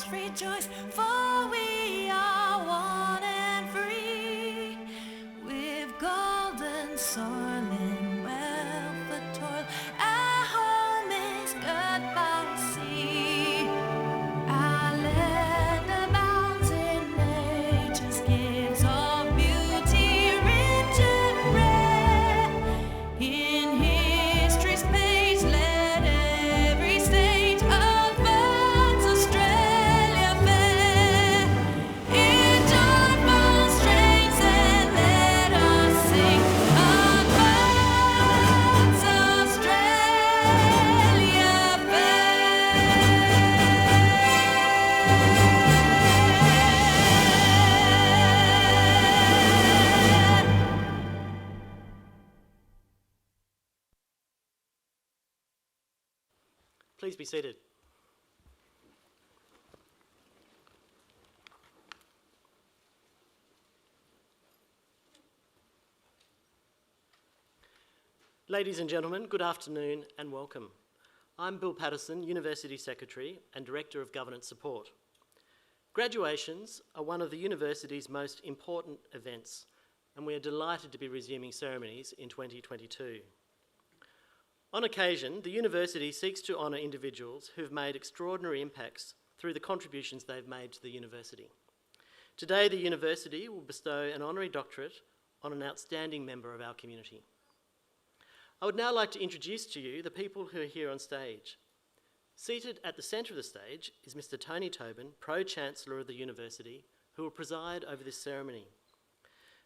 us rejoice, for we are one and free, with golden soil and wealth of toil. Our home is good by sea. Our land abounds in nature's gifts of beauty, rich and rare. In history's page, let every stage of Earth's Australia fair. In joyful strains, and let us sing of Earth's Australia fair. Please be seated. Ladies and gentlemen, good afternoon and welcome. I'm Bill Patterson, University Secretary and Director of Governance Support. Graduations are one of the university's most important events, and we are delighted to be resuming ceremonies in 2022. On occasion, the university seeks to honour individuals who've made extraordinary impacts through the contributions they've made to the university. Today, the university will bestow an honorary doctorate on an outstanding member of our community. I would now like to introduce to you the people who are here on stage. Seated at the centre of the stage is Mr. Tony Tobin, Pro-Chancellor of the university, who will preside over this ceremony.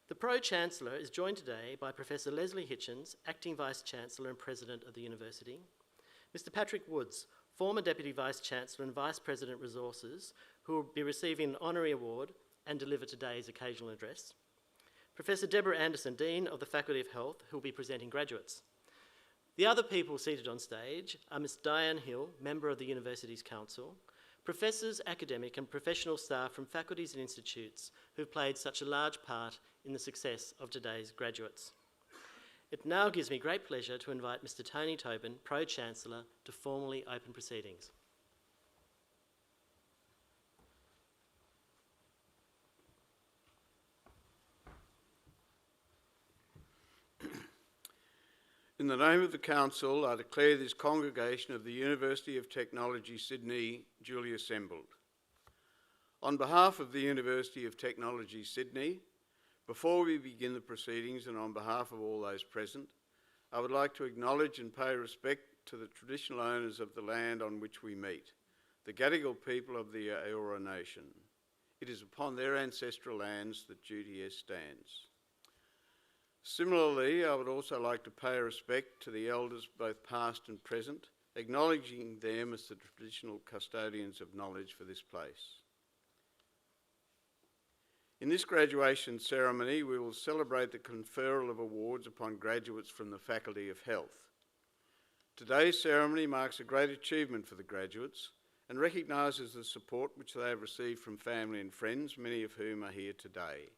The Pro-Chancellor is joined today by Professor Leslie Hitchens, Acting Vice-Chancellor and President of the University, Mr. Patrick Woods, former Deputy Vice-Chancellor and Vice President Resources, who will be receiving an honorary award and deliver today's occasional address, Professor Deborah Anderson, Dean of the Faculty of Health, who will be presenting graduates. The other people seated on stage are Ms. Diane Hill, Member of the University's Council, professors, academic and professional staff from faculties and institutes who've played such a large part in the success of today's graduates. It now gives me great pleasure to invite Mr. Tony Tobin, Pro-Chancellor, to formally open proceedings. In the name of the Council, I declare this congregation of the University of Technology, Sydney, duly assembled. On behalf of the University of Technology, Sydney, before we begin the proceedings and on behalf of all those present, I would like to acknowledge and pay respect to the traditional owners of the land on which we meet, the Gadigal people of the Eora Nation. It is upon their ancestral lands that UTS stands. Similarly, I would also like to pay respect to the elders, both past and present, acknowledging them as the traditional custodians of knowledge for this place. In this graduation ceremony, we will celebrate the conferral of awards upon graduates from the Faculty of Health. Today's ceremony marks a great achievement for the graduates and recognises the support which they have received from family and friends, many of whom are here today.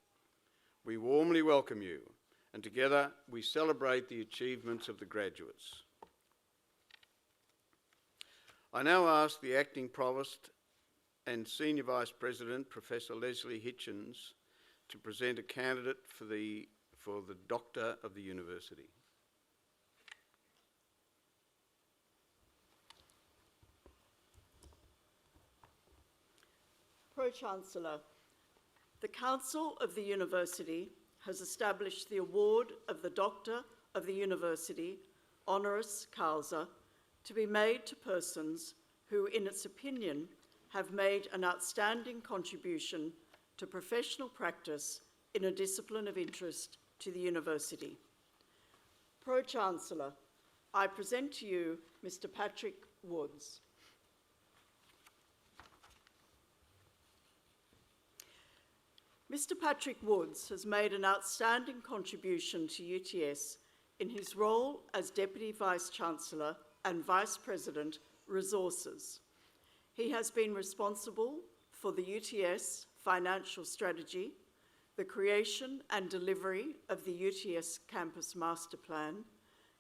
We warmly welcome you, and together we celebrate the achievements of the graduates. I now ask the Acting Provost and Senior Vice President, Professor Leslie Hitchens, to present a candidate for the Doctor of the University. Pro-Chancellor, the Council of the University has established the award of the Doctor of the University, honoris causa, to be made to persons who, in its opinion, have made an outstanding contribution to professional practice in a discipline of interest to the University. Pro-Chancellor, I present to you Mr. Patrick Woods. Mr. Patrick Woods has made an outstanding contribution to UTS in his role as Deputy Vice-Chancellor and Vice President, Resources. He has been responsible for the UTS financial strategy, the creation and delivery of the UTS Campus Master Plan,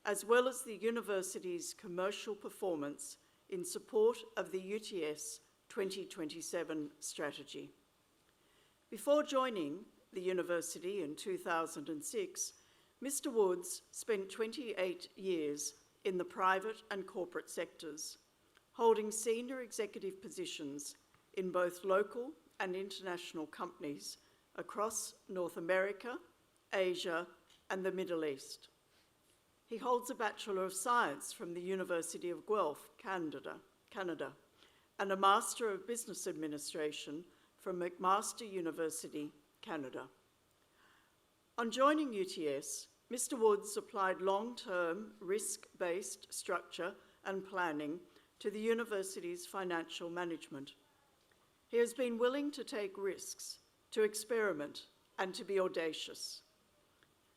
as well as the university's commercial performance in support of the UTS 2027 strategy. Before joining the university in 2006, Mr. Woods spent 28 years in the private and corporate sectors, holding senior executive positions in both local and international companies across North America, Asia, and the Middle East. He holds a Bachelor of Science from the University of Guelph, Canada, and a Master of Business Administration from McMaster University, Canada. On joining UTS, Mr. Woods applied long-term risk-based structure and planning to the university's financial management. He has been willing to take risks, to experiment, and to be audacious.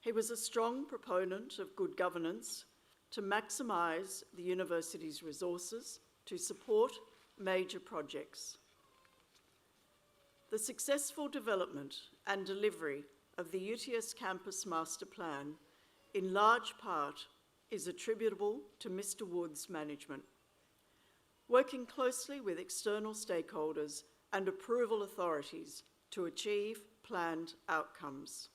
He was a strong proponent of good governance, to maximise the university's resources, to support major projects. The successful development and delivery of the UTS Campus Master Plan, in large part, is attributable to Mr. Woods' management. Working closely with external stakeholders and approval authorities to achieve planned outcomes.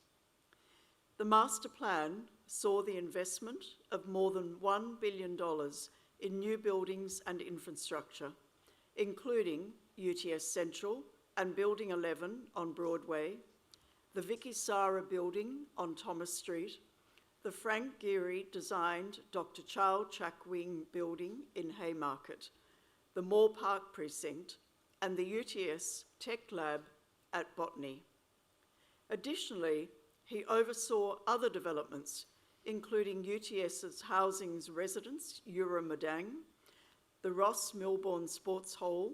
The master plan saw the investment of more than $1 billion in new buildings and infrastructure, including UTS Central and Building 11 on Broadway, the Vicky Sara Building on Thomas Street, the Frank Gehry designed Dr. Charles Chackwing Building in Haymarket, the Moore Park Precinct, and the UTS Tech Lab at Botany. Additionally, he oversaw other developments, including UTS's Housing's Residence, Madang, the Ross Milbourne Sports Hall,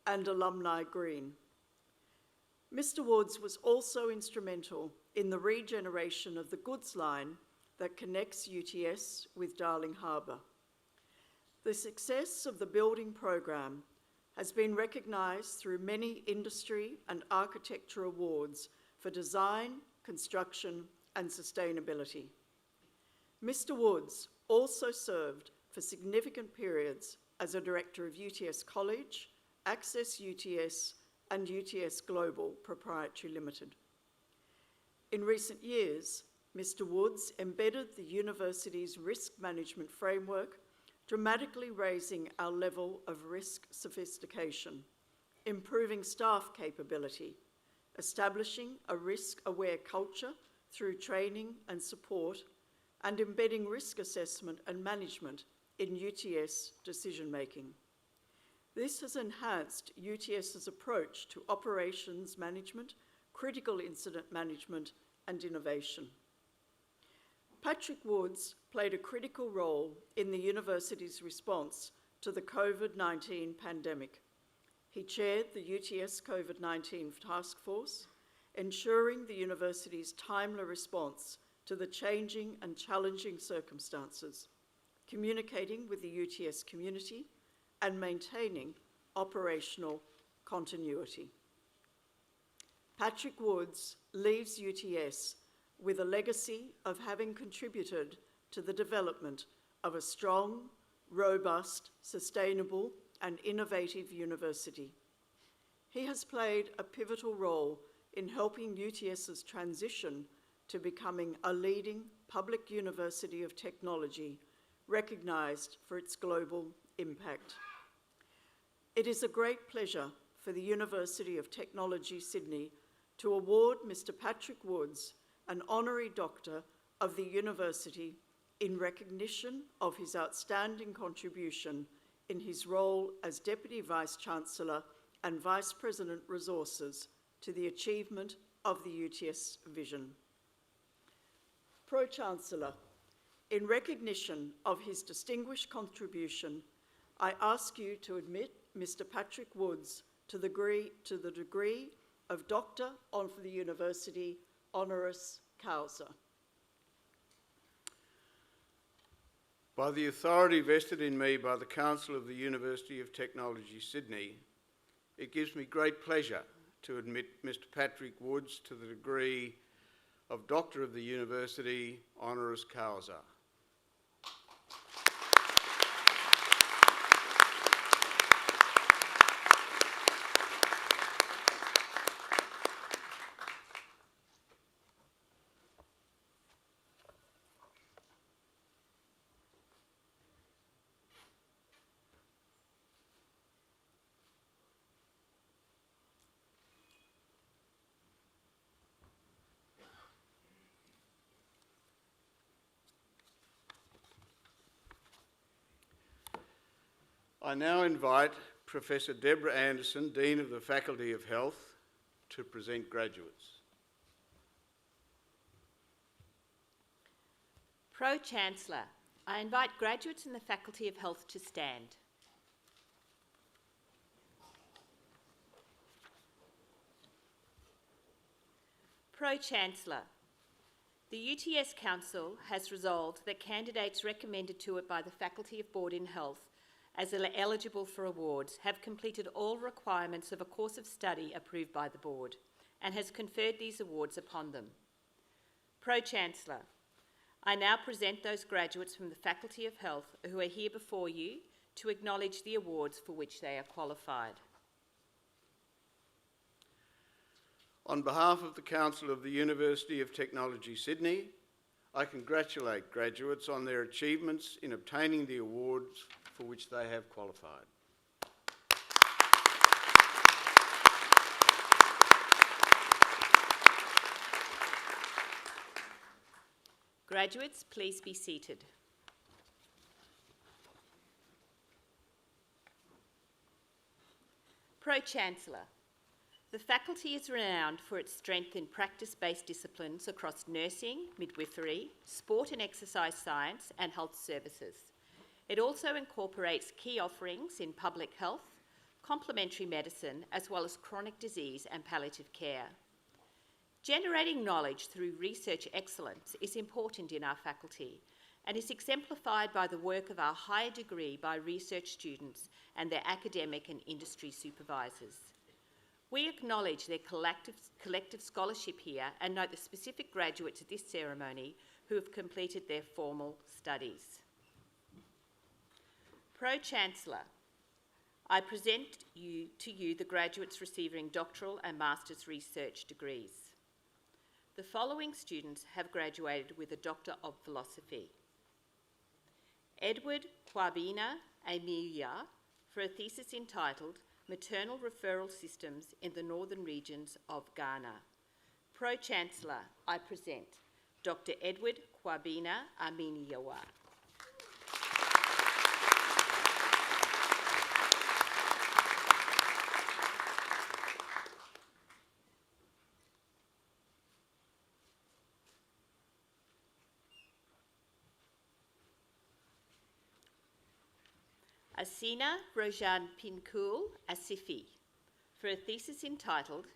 and Alumni Green. Mr. Woods was also instrumental in the regeneration of the goods line that connects UTS with Darling Harbour. The success of the building program has been recognised through many industry and architecture awards for design, construction, and sustainability. Mr. Woods also served for significant periods as a director of UTS College, Access UTS, and UTS Global Proprietary Limited. In recent years, Mr. Woods embedded the university's risk management framework, dramatically raising our level of risk sophistication, improving staff capability, establishing a risk-aware culture through training and support, and embedding risk assessment and management in UTS decision-making. This has enhanced UTS's approach to operations management, critical incident management, and innovation. Patrick Woods played a critical role in the university's response to the COVID-19 pandemic. He chaired the UTS COVID-19 task force, ensuring the university's timely response to the changing and challenging circumstances, communicating with the UTS community, and maintaining operational continuity. Patrick Woods leaves UTS with a legacy of having contributed to the development of a strong, robust, sustainable, and innovative university. He has played a pivotal role in helping UTS's transition to becoming a leading public university of technology, recognised for its global impact. It is a great pleasure for the University of Technology, Sydney, to award Mr. Patrick Woods an honorary doctor of the university in recognition of his outstanding contribution in his role as Deputy Vice-Chancellor and Vice President Resources to the achievement of the UTS vision. Pro-Chancellor, in recognition of his distinguished contribution, I ask you to admit Mr. Patrick Woods to the degree of Doctor of the University honoris causa. By the authority vested in me by the Council of the University of Technology, Sydney, it gives me great pleasure to admit Mr. Patrick Woods to the degree of Doctor of the University honoris causa. I now invite Professor Deborah Anderson, Dean of the Faculty of Health, to present graduates. Pro-Chancellor, I invite graduates in the Faculty of Health to stand. Pro-Chancellor, the UTS Council has resolved that candidates recommended to it by the Faculty of Board in Health as eligible for awards have completed all requirements of a course of study approved by the Board and has conferred these awards upon them. Pro-Chancellor, I now present those graduates from the Faculty of Health who are here before you to acknowledge the awards for which they are qualified. On behalf of the Council of the University of Technology, Sydney, I congratulate graduates on their achievements in obtaining the awards for which they have qualified. Graduates, please be seated. Pro-Chancellor, the faculty is renowned for its strength in practice-based disciplines across nursing, midwifery, sport and exercise science and health services. It also incorporates key offerings in public health, complementary medicine, as well as chronic disease and palliative care. Generating knowledge through research excellence is important in our faculty and is exemplified by the work of our higher degree by research students and their academic and industry supervisors. We acknowledge their collective scholarship here and note the specific graduates at this ceremony who have completed their formal studies. Pro-Chancellor, I present to you the graduates receiving doctoral and master's research degrees. The following students have graduated with a Doctor of Philosophy. Edward Kwabena Emilia for a thesis entitled Maternal Referral Systems in the Northern Regions of Ghana. Pro-Chancellor, I present Dr. Edward Kwabena Aminiyawa. Asina Rojan Pinkul Asifi for a thesis entitled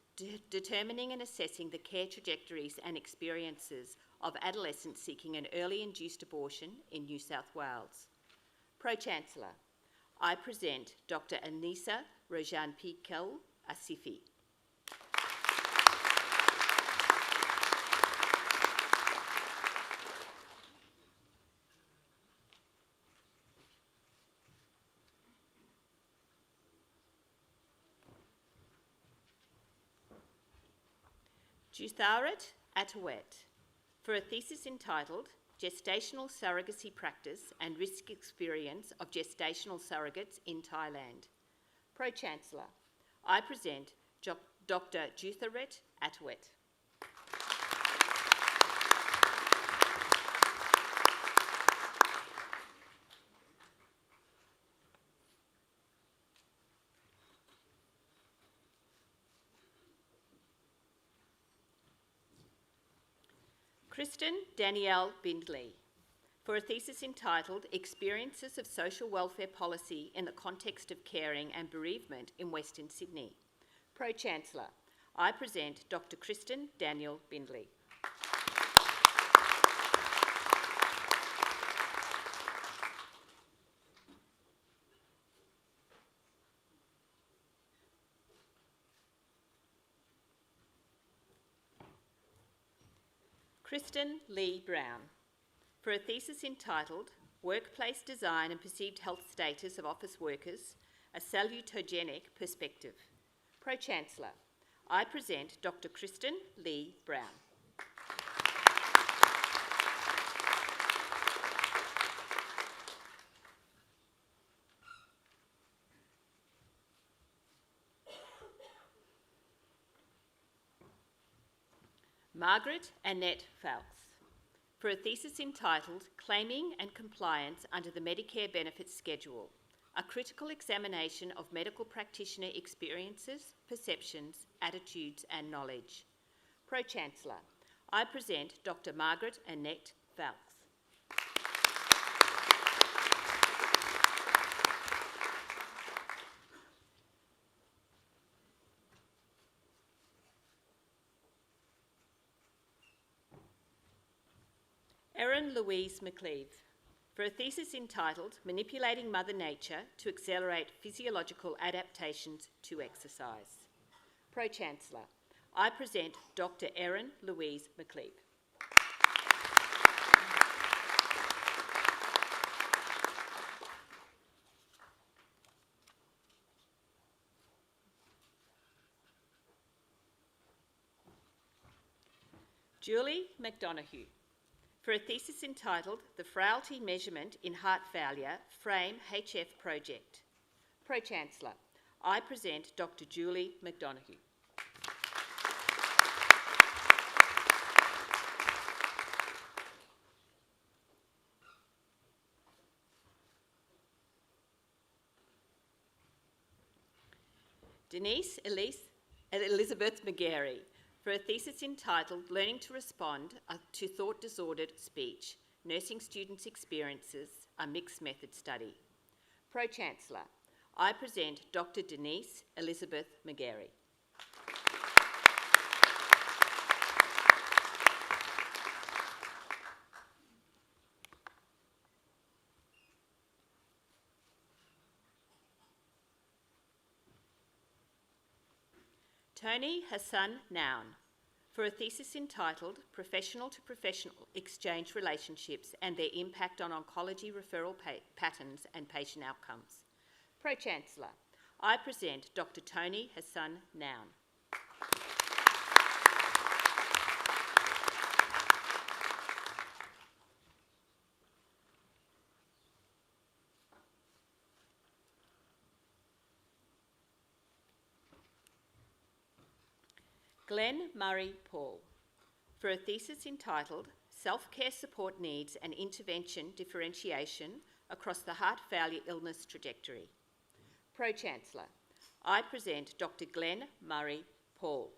Determining and Assessing the Care Trajectories and Experiences of Adolescents Seeking an Early Induced Abortion in New South Wales. Pro-Chancellor, I present Dr. Anisa Rojan Pinkul Asifi. Jutharat Atawet for a thesis entitled Gestational Surrogacy Practice and Risk Experience of Gestational Surrogates in Thailand. Pro-Chancellor, I present Dr. Jutharat Atawet. Kristen Danielle Bindley for a thesis entitled Experiences of Social Welfare Policy in the Context of Caring and Bereavement in Western Sydney. Pro-Chancellor, I present Dr. Kristen Danielle Bindley. Kristen Lee Brown for a thesis entitled Workplace Design and Perceived Health Status of Office Workers, a Salutogenic Perspective. Pro-Chancellor, I present Dr. Kristen Lee Brown. Margaret Annette Fowles for a thesis entitled Claiming and Compliance under the Medicare Benefits Schedule. a critical examination of medical practitioner experiences, perceptions, attitudes and knowledge. Pro-Chancellor, I present Dr. Margaret Annette Valks. Erin Louise McLeave, for a thesis entitled Manipulating Mother Nature to Accelerate Physiological Adaptations to Exercise. Pro-Chancellor, I present Dr. Erin Louise McLeave. Julie McDonough, for a thesis entitled The Frailty Measurement in Heart Failure Frame HF Project. Pro-Chancellor, I present Dr. Julie McDonough. Denise Elizabeth McGarry, for a thesis entitled Learning to Respond to Thought-Disordered Speech, Nursing Students' Experiences, a Mixed Method Study. Pro-Chancellor, I present Dr. Denise Elizabeth McGarry. Tony Hassan Noun, for a thesis entitled Professional to Professional Exchange Relationships and Their Impact on Oncology Referral Patterns and Patient Outcomes. Pro-Chancellor, I present Dr. Tony Hassan Noun. Glenn Murray Paul, for a thesis entitled Self-Care Support Needs and Intervention Differentiation Across the Heart Failure Illness Trajectory. Pro-Chancellor, I present Dr. Glenn Murray Paul.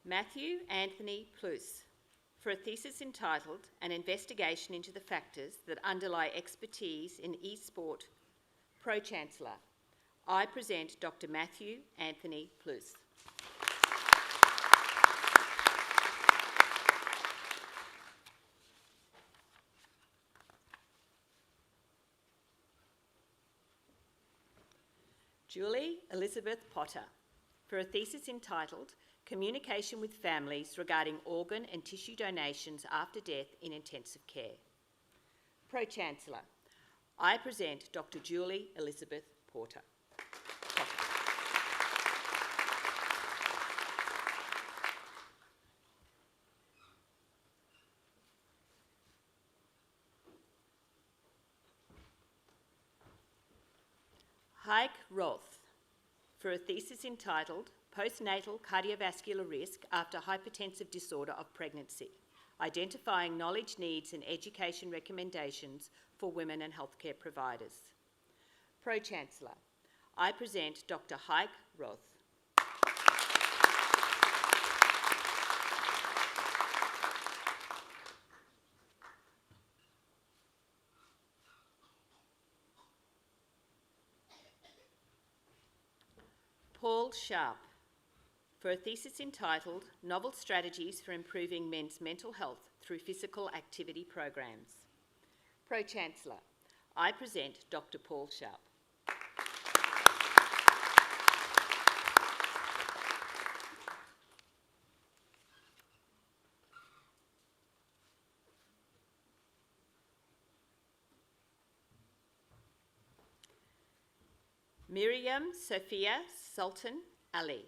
Matthew Anthony Plus, for a thesis entitled An Investigation into the Factors that Underlie Expertise in E-Sport. Pro-Chancellor, I present Dr. Matthew Anthony Plus. Julie Elizabeth Potter, for a thesis entitled Communication with Families Regarding Organ and Tissue Donations After Death in Intensive Care. Pro-Chancellor, I present Dr. Julie Elizabeth Potter. Heike Roth, for a thesis entitled Postnatal Cardiovascular Risk After Hypertensive Disorder of Pregnancy, Identifying Knowledge Needs and Education Recommendations for Women and Healthcare Providers. Pro-Chancellor, I present Dr. Heike Roth. Paul Sharp, for a thesis entitled Novel Strategies for Improving Men's Mental Health Through Physical Activity Programs. Pro-Chancellor, I present Dr. Paul Sharp. Miriam Sophia Sultan Ali,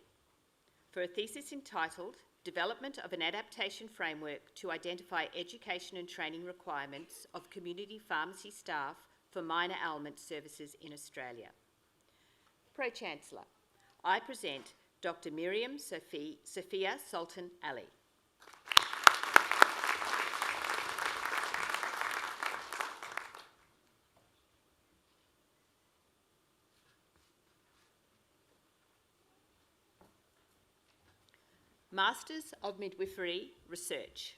for a thesis entitled Development of an Adaptation Framework to Identify Education and Training Requirements of Community Pharmacy Staff for minor ailment services in Australia. Pro-Chancellor, I present Dr. Miriam Sophia Sultan Ali. Masters of Midwifery Research.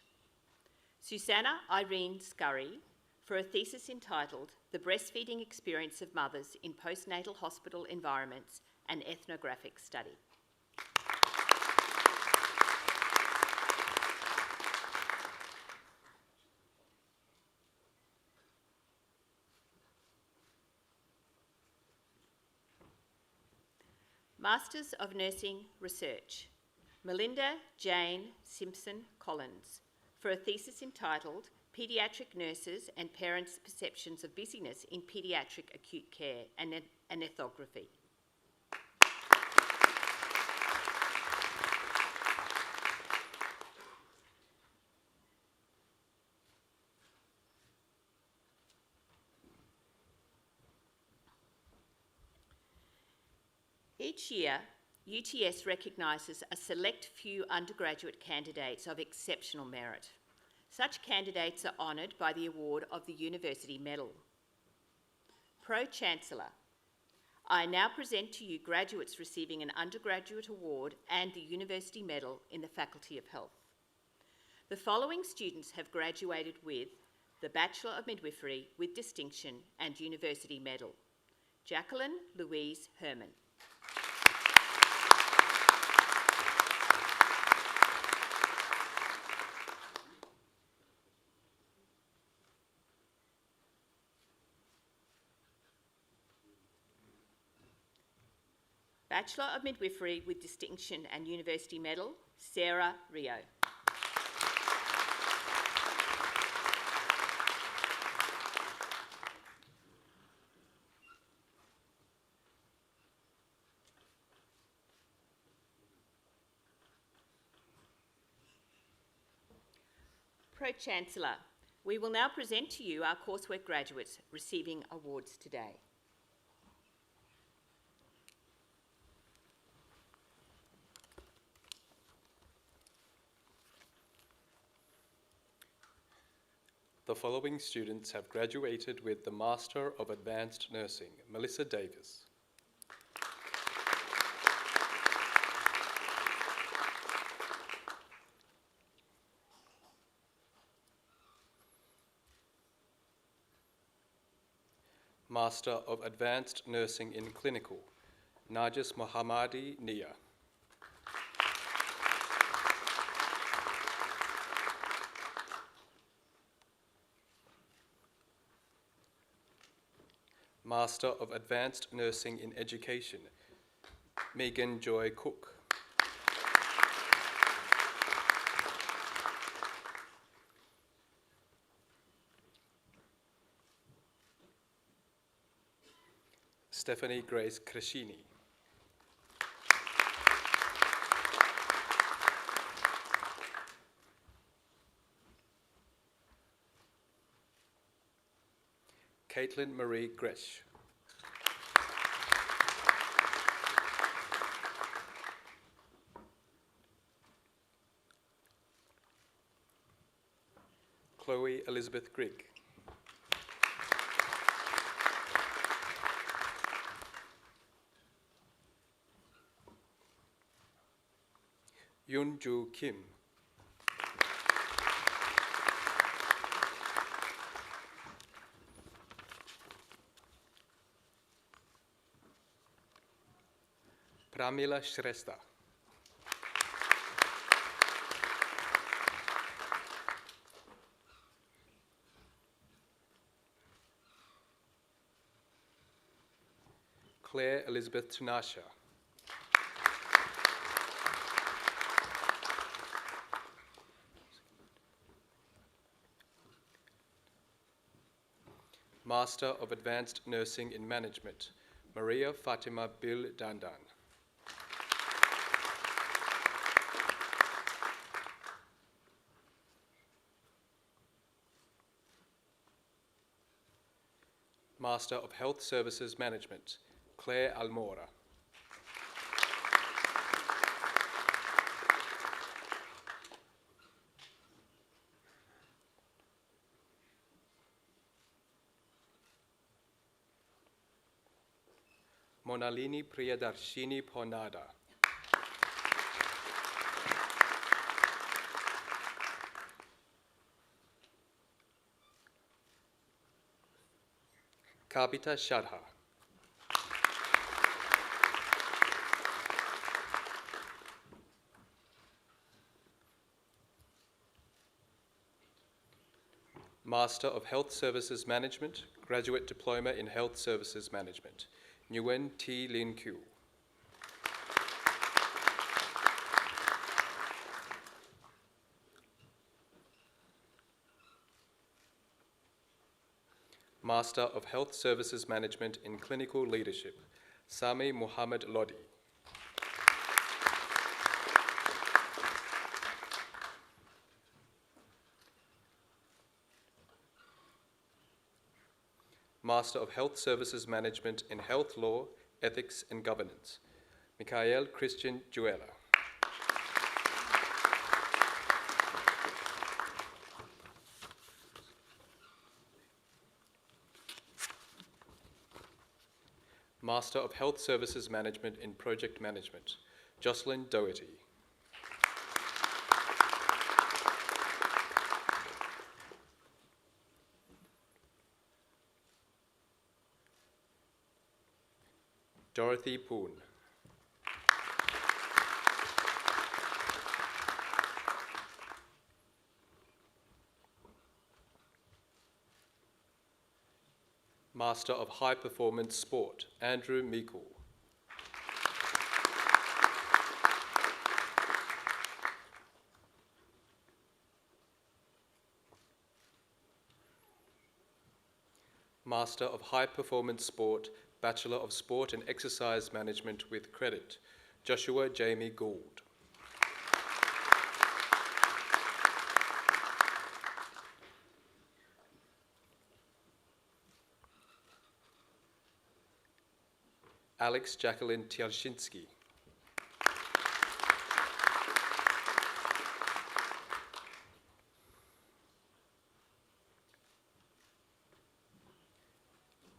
Susanna Irene Scurry for a thesis entitled The Breastfeeding Experience of Mothers in Postnatal Hospital Environments, an Ethnographic Study. Masters of Nursing Research. Melinda Jane Simpson Collins for a thesis entitled Paediatric Nurses and Parents' Perceptions of Busyness in Paediatric Acute Care, an Ethnography. Each year, UTS recognises a select few undergraduate candidates of exceptional merit. Such candidates are honoured by the award of the University Medal. Pro-Chancellor, I now present to you graduates receiving an undergraduate award and the University Medal in the Faculty of Health. The following students have graduated with the Bachelor of Midwifery with Distinction and University Medal. Jacqueline Louise Herman. Bachelor of Midwifery with Distinction and University Medal, Sarah Rio. Pro-Chancellor, we will now present to you our coursework graduates receiving awards today. The following students have graduated with the Master of Advanced Nursing, Melissa Davis. Master of Advanced Nursing in Clinical, Narjis Mohammadi Nia. Master of Advanced Nursing in Education, Megan Joy Cook. Stephanie Grace Crescini. Caitlin Marie Gresh. Chloe Elizabeth Grigg. Yoon Joo Kim. Pramila Shrestha. Claire Elizabeth Tunasha. Master of Advanced Nursing in Management, Maria Fatima Bil Dandan. Master of Health Services Management, Claire Almora. Monalini Priyadarshini Ponada. Kavita Shadha. Master of Health Services Management, Graduate Diploma in Health Services Management, Nguyen T. Lin Kyu. Master of Health Services Management in Clinical Leadership, Sami Muhammad Lodi. Master of Health Services Management in Health Law, Ethics and Governance, Mikhail Christian Juela. Master of Health Services Management in Project Management, Jocelyn Doherty. Dorothy Poon. Master of High Performance Sport, Andrew Meikle. Master of High Performance Sport, Bachelor of Sport and Exercise Management with Credit, Joshua Jamie Gould. Alex Jacqueline Tialshinsky.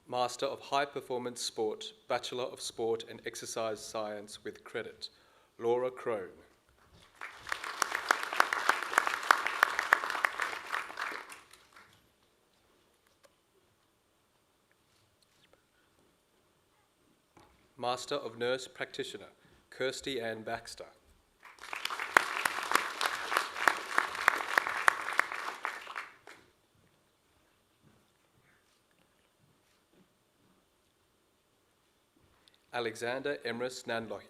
Master of High Performance Sport, Bachelor of Sport and Exercise Science with Credit, Laura Crone. Master of Nurse Practitioner, Kirsty Ann Baxter. Alexander Emrys Nanlohi.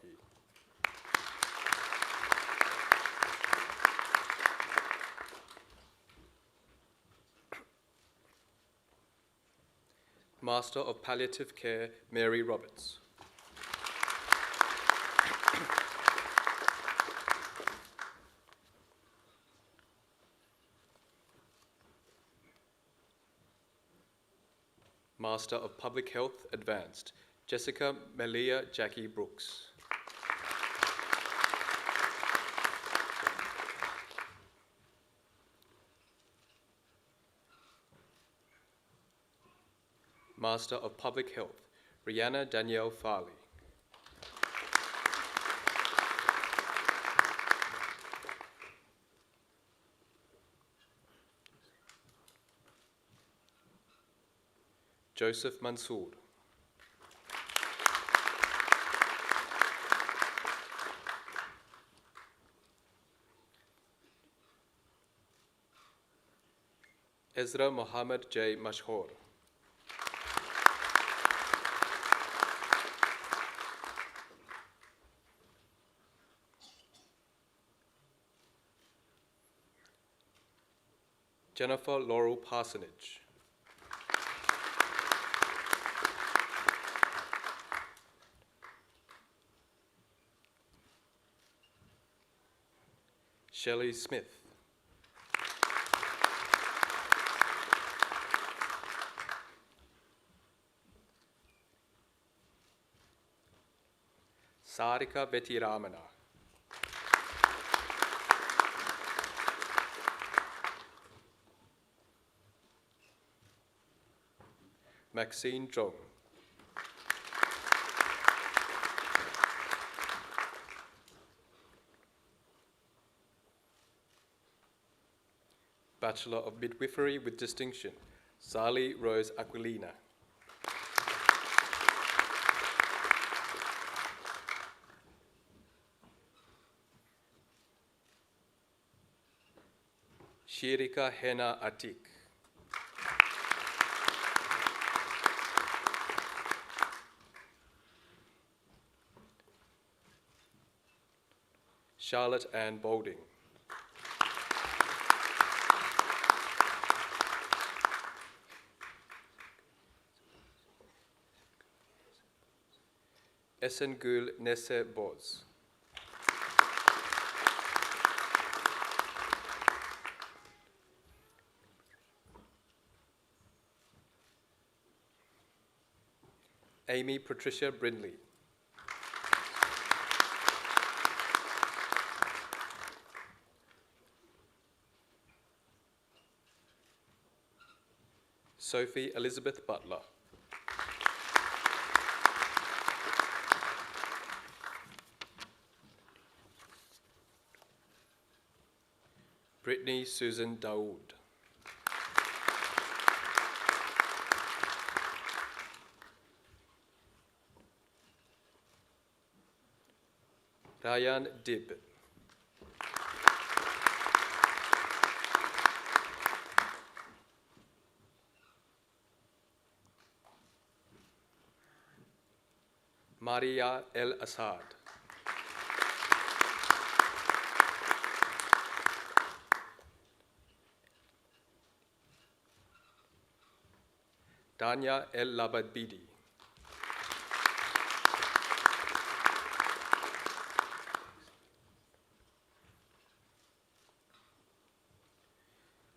Master of Palliative Care, Mary Roberts. Master of Public Health, Advanced, Jessica Melia Jackie Brooks. Master of Public Health, Rihanna Danielle Farley. Joseph Mansour. Ezra Mohammed J. Mashhour. Jennifer Laurel Parsonage. Shelley Smith. Sarika Vetiramana. Maxine Zhong. Bachelor of Midwifery with Distinction, Sally Rose Aquilina. Shirika Hena Atik. Charlotte Ann Boulding. Esengül Nese Boz. Amy Patricia Brindley. Sophie Elizabeth Butler. Brittany Susan Daoud. Ryan Dib. Maria El Assad. Danya El Labadbidi.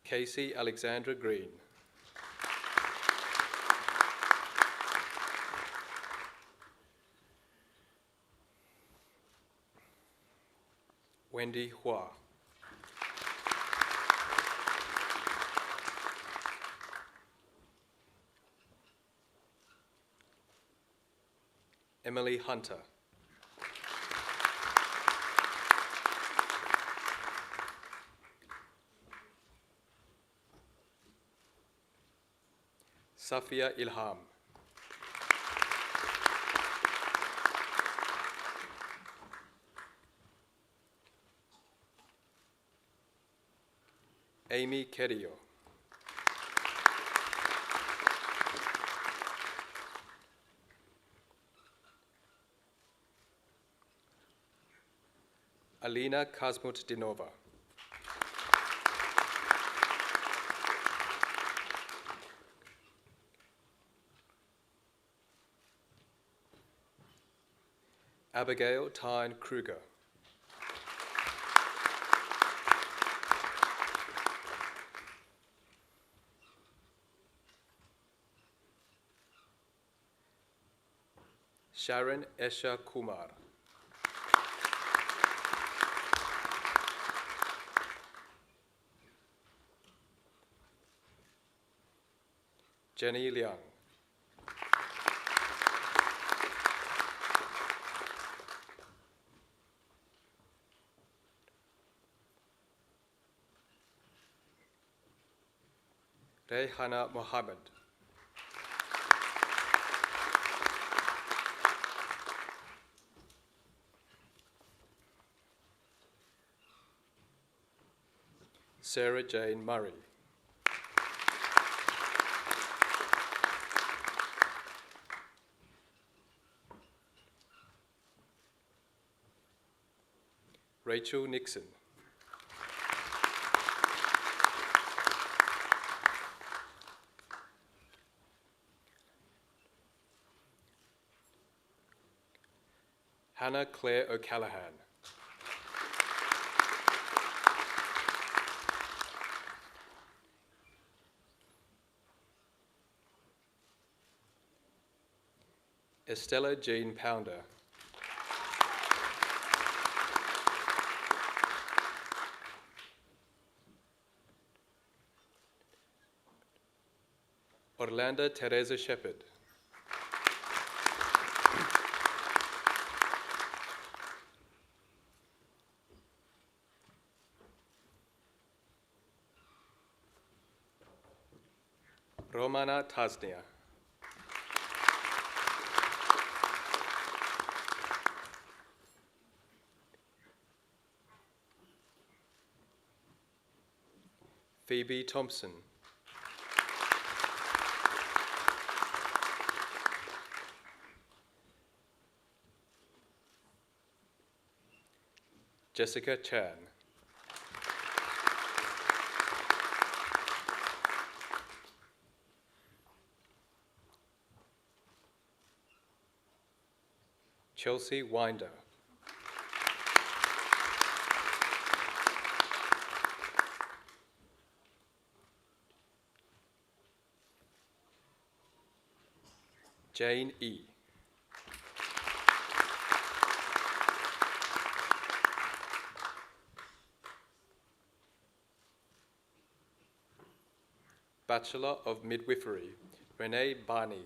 Casey Alexandra Green. Wendy Hua. Emily Hunter. Safia Ilham. Amy Kerio. Alina Kazmut-Dinova. Abigail Tyne Kruger. Sharon Esha Kumar. Jenny Liang. Rehana Mohammed. Sarah Jane Murray. Rachel Nixon. Hannah Claire O'Callaghan. Estella Jean Pounder. Orlando Teresa Shepherd. Romana Tasnia. Phoebe Thompson. Jessica Chan. Chelsea Winder. Jane E. Bachelor of Midwifery, Renee Barney.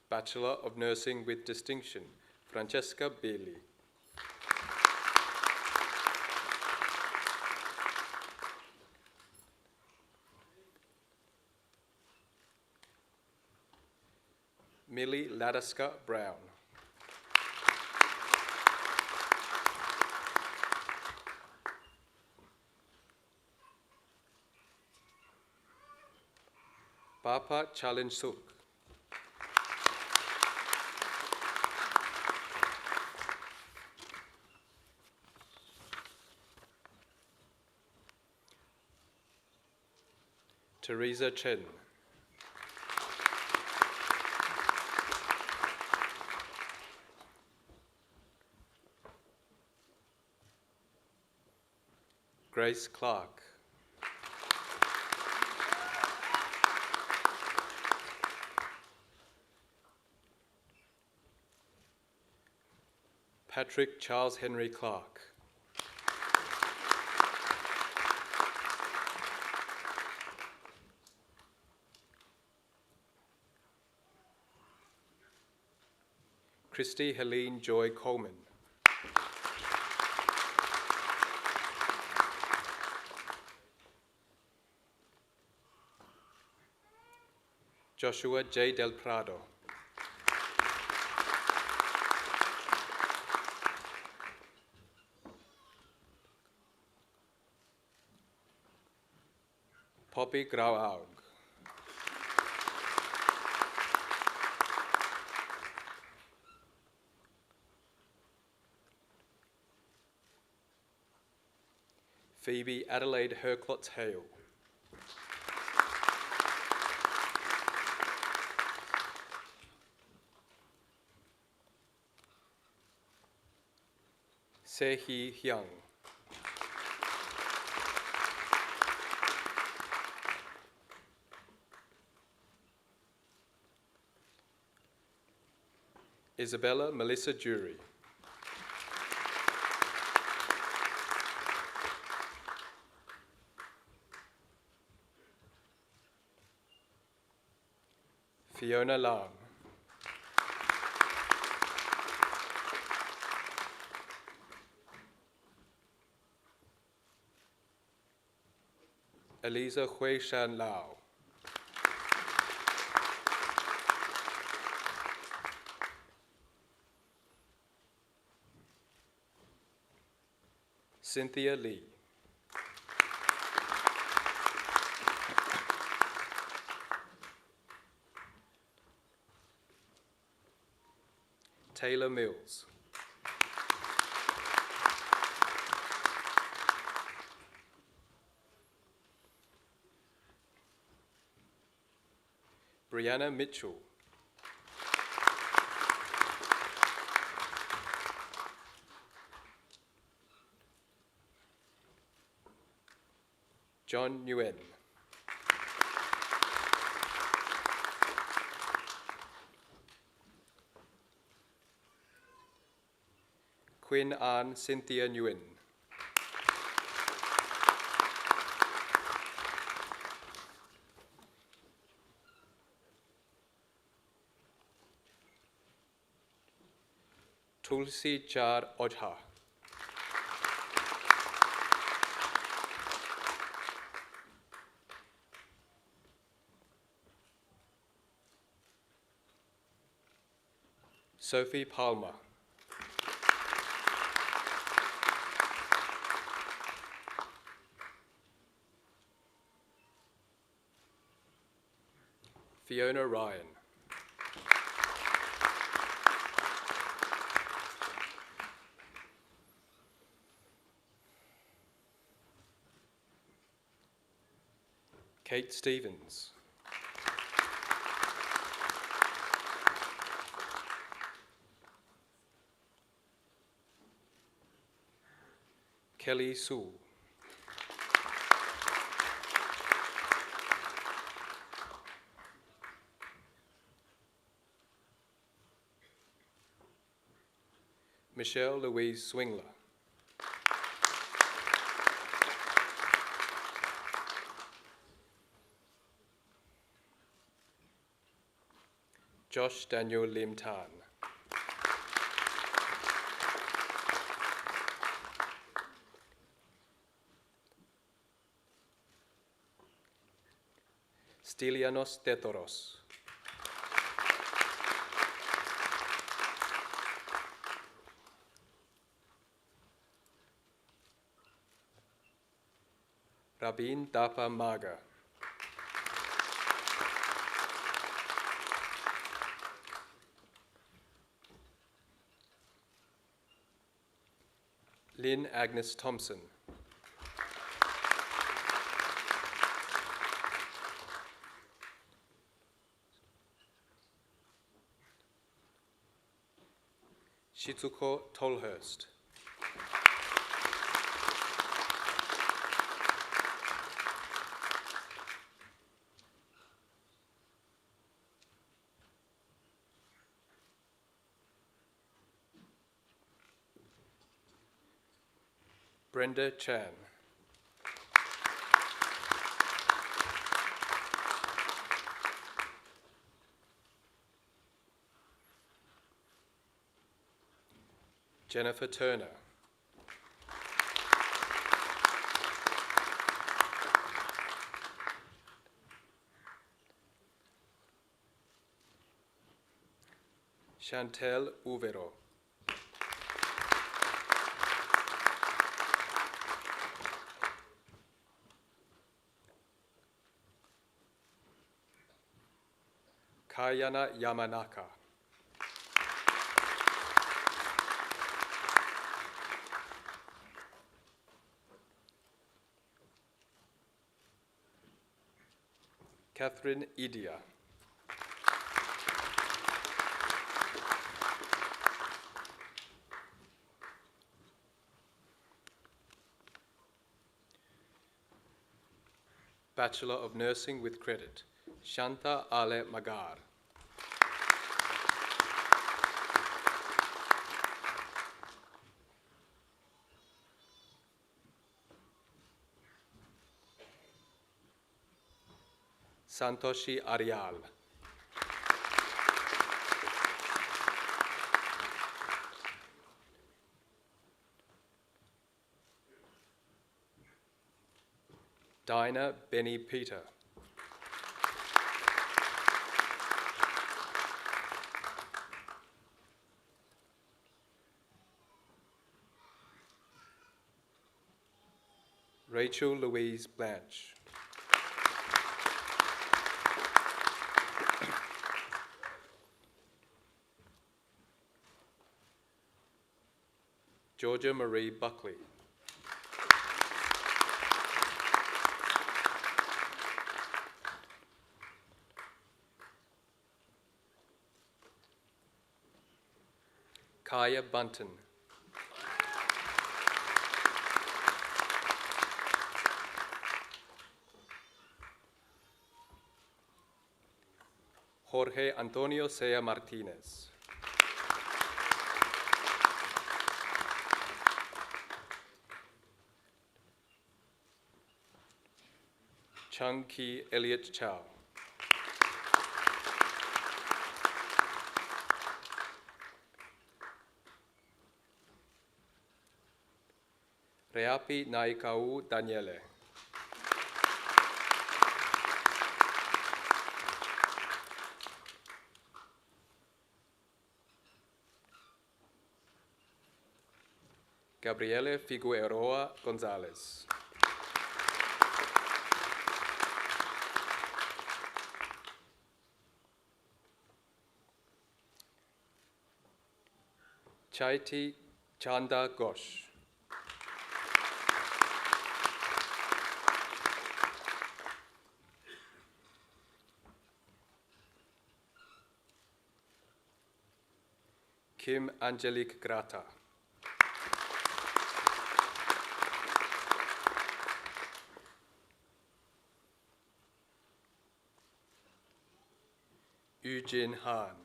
Bachelor of Nursing with Distinction, Francesca Bailey. Millie Ladaska Brown. Papa Challenge Suk. Teresa Chen. Grace Clark. Patrick Charles Henry Clark. Christy Helene Joy Coleman. Joshua J. Del Prado. Poppy Grauaug. Phoebe Adelaide Herclotz Hale. Se-hee Hyung. Isabella Melissa Jury. Fiona Lam. Eliza Hui Shan Lao. Cynthia Lee. Taylor Mills. Brianna Mitchell. John Nguyen. Quinn Ann Cynthia Nguyen. Tulsi Char Ojha. Sophie Palmer. Fiona Ryan. Kate Stevens. Kelly Sewell. Michelle Louise Swingler. Josh Daniel Lim Tan. Stylianos Tetoros. Rabin Dapa Maga. Lynn Agnes Thompson. Shizuko Tolhurst. Brenda Chan. Jennifer Turner. Chantel Uvero. Kayana Yamanaka. Catherine Idia. Bachelor of Nursing with Credit, Shanta Ale Magar. Santoshi Arial. Dinah Benny Peter. Rachel Louise Blanche. Georgia Marie Buckley. Kaya Bunton. Jorge Antonio Sea Martinez. Chung Ki Elliot Chow. Reapi Naikau Daniele. Gabriele Figueroa Gonzalez. Chaiti Chanda Ghosh. Kim Angelique Grata. Eugene Han.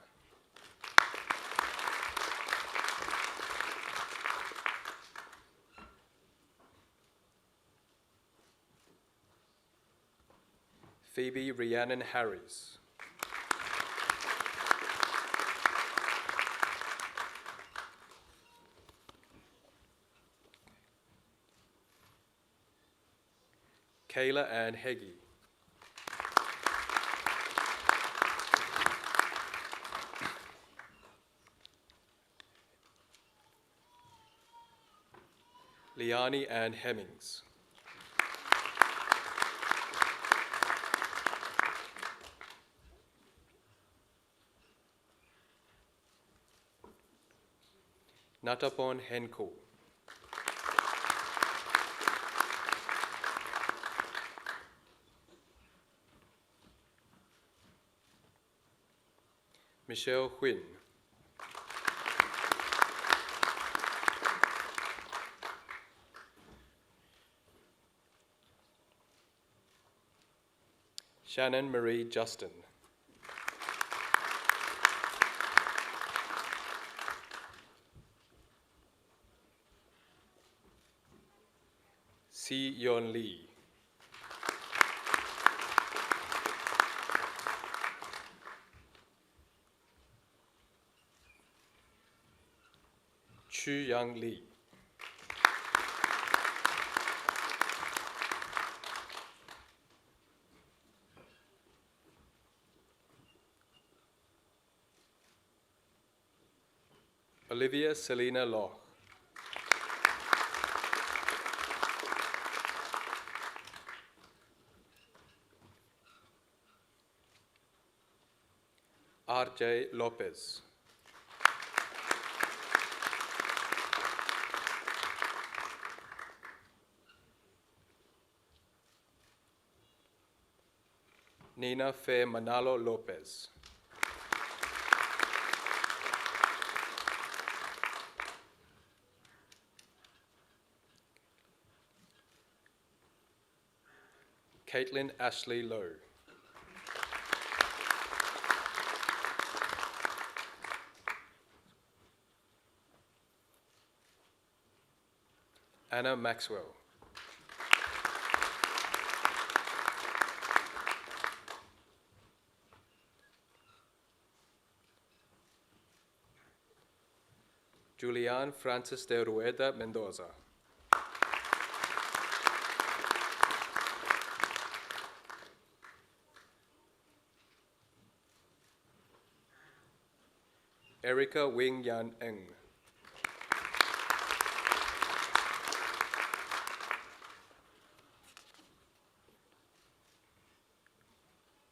Phoebe Rhiannon Harris. Kayla Ann Heggie. Liani Ann Hemmings. Natapon Henko. Michelle Huynh. Shannon Marie Justin. Si Yeon Lee. Chu Young Lee. Olivia Selena Law. RJ Lopez. Nina Fe Manalo Lopez. Caitlin Ashley Lowe. Anna Maxwell. Julian Francis de Rueda Mendoza. Erica Wing Yan Eng.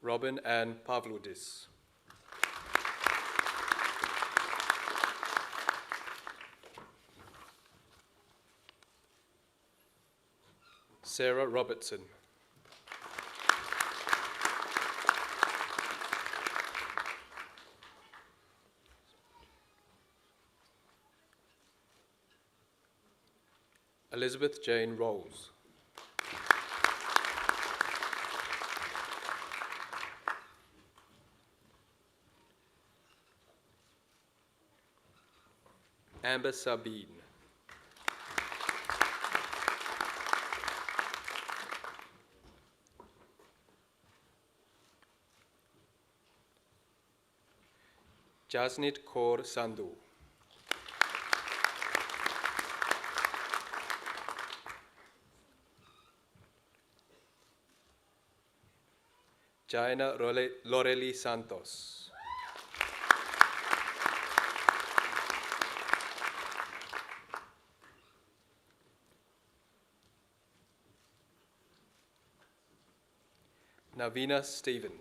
Robin Ann Pavludis. Sarah Robertson. Elizabeth Jane Rolls. Amber Sabine. Jasnit Kaur Sandhu. Jaina Loreli Santos. Navina Stephen.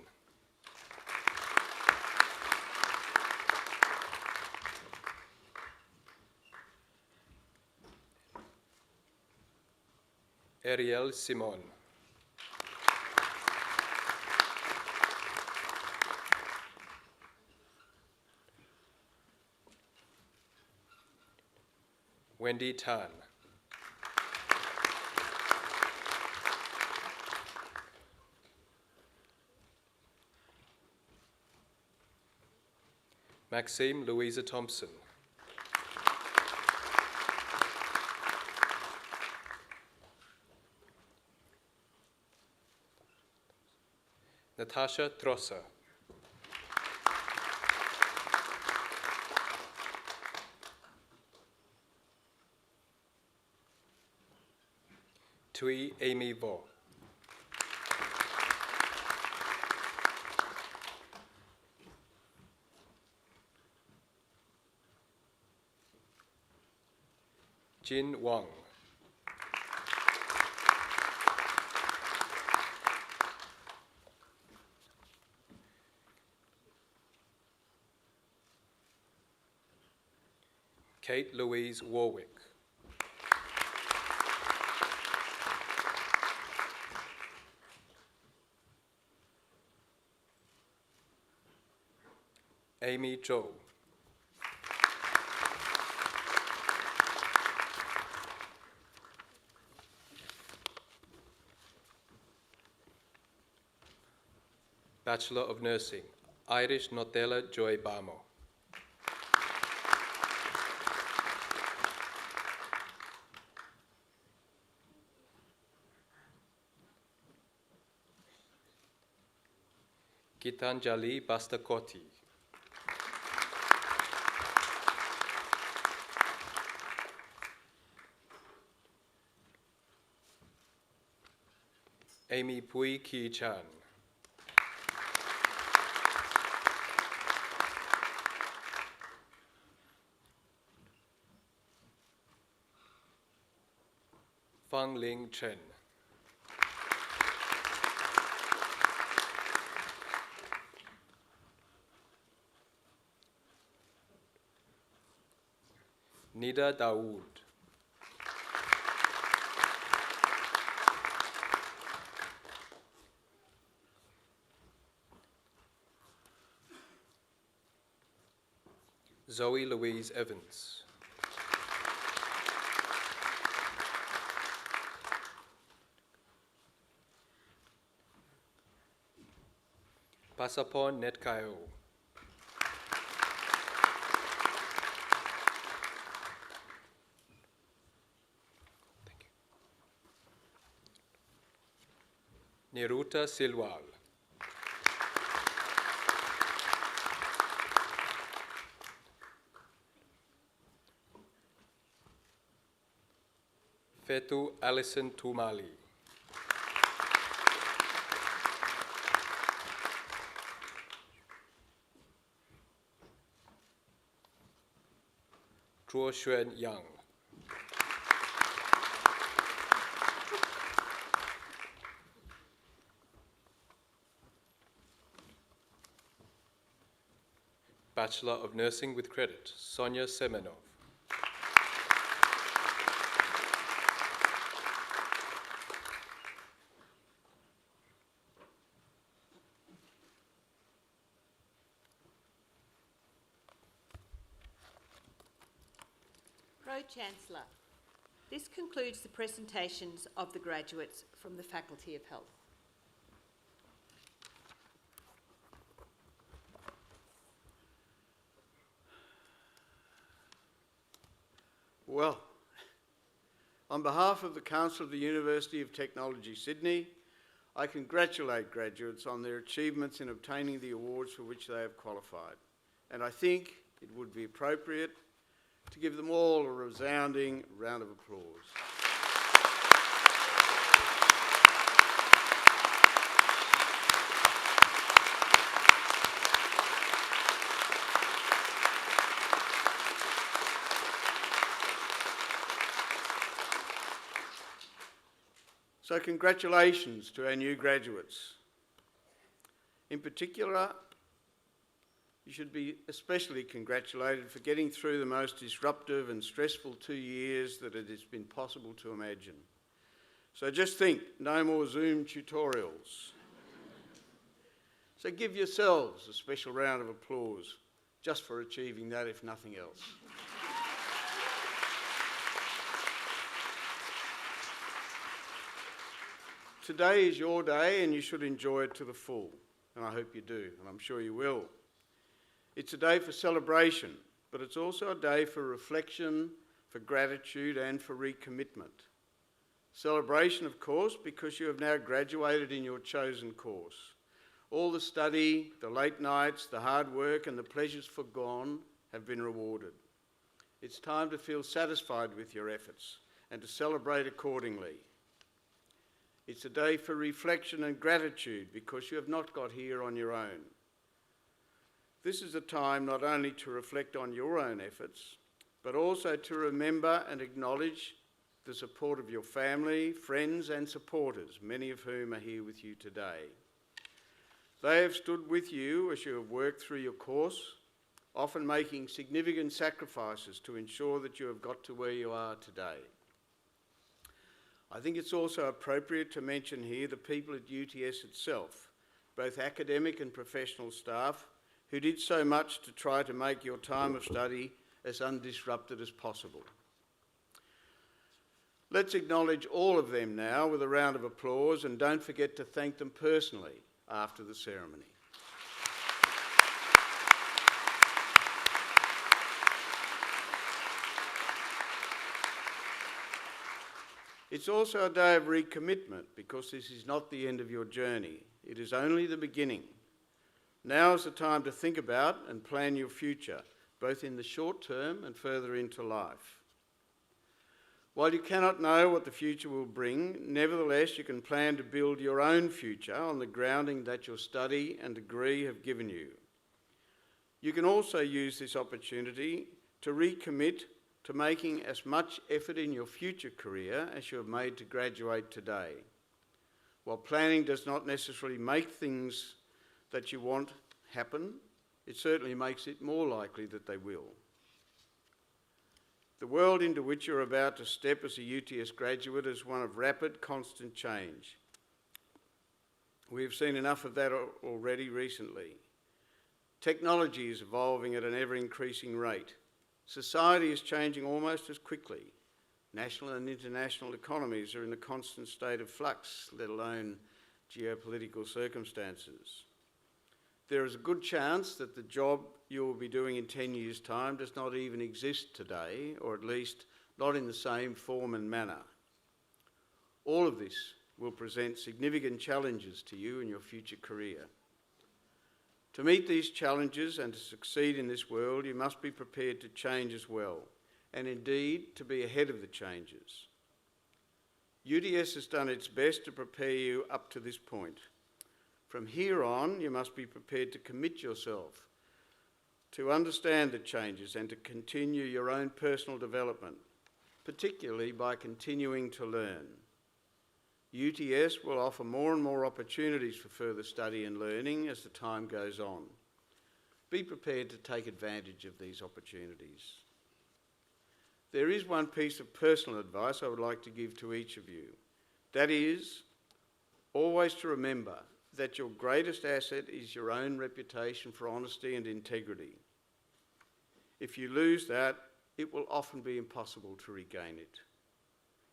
Ariel Simon. Wendy Tan. Maxime Louisa Thompson. Natasha Trosser. Tui Amy Vo. Jin Wang. Kate Louise Warwick. Amy Zhou. Bachelor of Nursing, Irish Notella Joy Bamo. Gitanjali Bastakoti. Amy Pui Ki Chan. Fang Ling Chen. Nida Dawood. Zoe Louise Evans. Pasapon Netkayo. Niruta Silwal. Fetu Alison Tumali. Chuo Xuan Yang. Bachelor of Nursing with Credit, Sonia Semenov. Pro-Chancellor, this concludes the presentations of the graduates from the Faculty of Health. Well, on behalf of the Council of the University of Technology, Sydney, I congratulate graduates on their achievements in obtaining the awards for which they have qualified. and I think it would be appropriate to give them all a resounding round of applause. So congratulations to our new graduates. In particular, you should be especially congratulated for getting through the most disruptive and stressful 2 years that it has been possible to imagine. So just think, no more Zoom tutorials. So give yourselves a special round of applause just for achieving that, if nothing else. Today is your day and you should enjoy it to the full, and I hope you do, and I'm sure you will. It's a day for celebration, but it's also a day for reflection, for gratitude and for recommitment. Celebration, of course, because you have now graduated in your chosen course. All the study, the late nights, the hard work and the pleasures forgone have been rewarded. It's time to feel satisfied with your efforts and to celebrate accordingly. It's a day for reflection and gratitude because you have not got here on your own. This is a time not only to reflect on your own efforts, but also to remember and acknowledge the support of your family, friends and supporters, many of whom are here with you today. They have stood with you as you have worked through your course, often making significant sacrifices to ensure that you have got to where you are today. I think it's also appropriate to mention here the people at UTS itself, both academic and professional staff, who did so much to try to make your time of study as undisrupted as possible. Let's acknowledge all of them now with a round of applause, and don't forget to thank them personally after the ceremony. It's also a day of recommitment because this is not the end of your journey. It is only the beginning. Now is the time to think about and plan your future, both in the short term and further into life. While you cannot know what the future will bring, nevertheless you can plan to build your own future on the grounding that your study and degree have given you. You can also use this opportunity to recommit to making as much effort in your future career as you have made to graduate today. While planning does not necessarily make things that you want happen, it certainly makes it more likely that they will. The world into which you're about to step as a UTS graduate is one of rapid, constant change. We have seen enough of that already recently. Technology is evolving at an ever-increasing rate. Society is changing almost as quickly. National and international economies are in a constant state of flux, let alone geopolitical circumstances. There is a good chance that the job you will be doing in 10 years' time does not even exist today, or at least not in the same form and manner. All of this will present significant challenges to you in your future career. To meet these challenges and to succeed in this world, you must be prepared to change as well, and indeed to be ahead of the changes. UTS has done its best to prepare you up to this point. From here on, you must be prepared to commit yourself to understand the changes and to continue your own personal development, particularly by continuing to learn. UTS will offer more and more opportunities for further study and learning as the time goes on. Be prepared to take advantage of these opportunities. There is one piece of personal advice I would like to give to each of you. That is, always to remember that your greatest asset is your own reputation for honesty and integrity. If you lose that, it will often be impossible to regain it.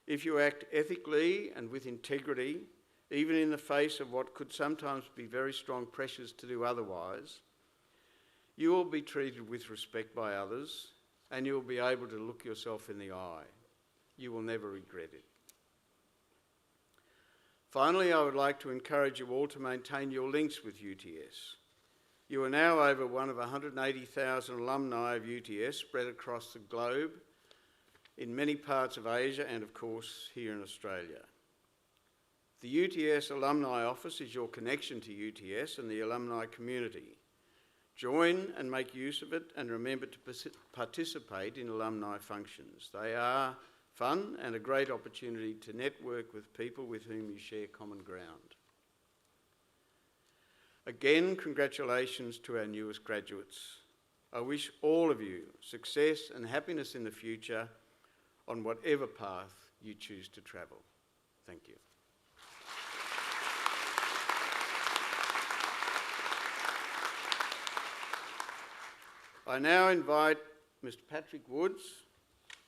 If you act ethically and with integrity, even in the face of what could sometimes be very strong pressures to do otherwise, you will be treated with respect by others and you will be able to look yourself in the eye. You will never regret it. Finally, I would like to encourage you all to maintain your links with UTS. You are now over one of 180,000 alumni of UTS spread across the globe in many parts of Asia and, of course, here in Australia. The UTS Alumni Office is your connection to UTS and the alumni community. Join and make use of it, and remember to participate in alumni functions. They are fun and a great opportunity to network with people with whom you share common ground. Again, congratulations to our newest graduates. I wish all of you success and happiness in the future on whatever path you choose to travel. Thank you. I now invite Mr. Patrick Woods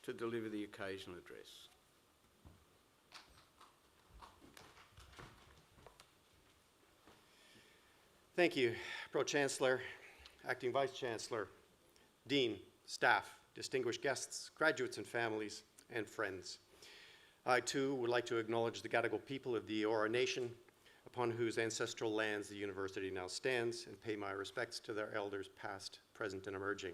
to deliver the occasional address. Thank you, Pro-Chancellor, Acting Vice-Chancellor, Dean, staff, distinguished guests, graduates and families, and friends. I too would like to acknowledge the Gadigal people of the Eora Nation, upon whose ancestral lands the university now stands, and pay my respects to their elders past, present, and emerging.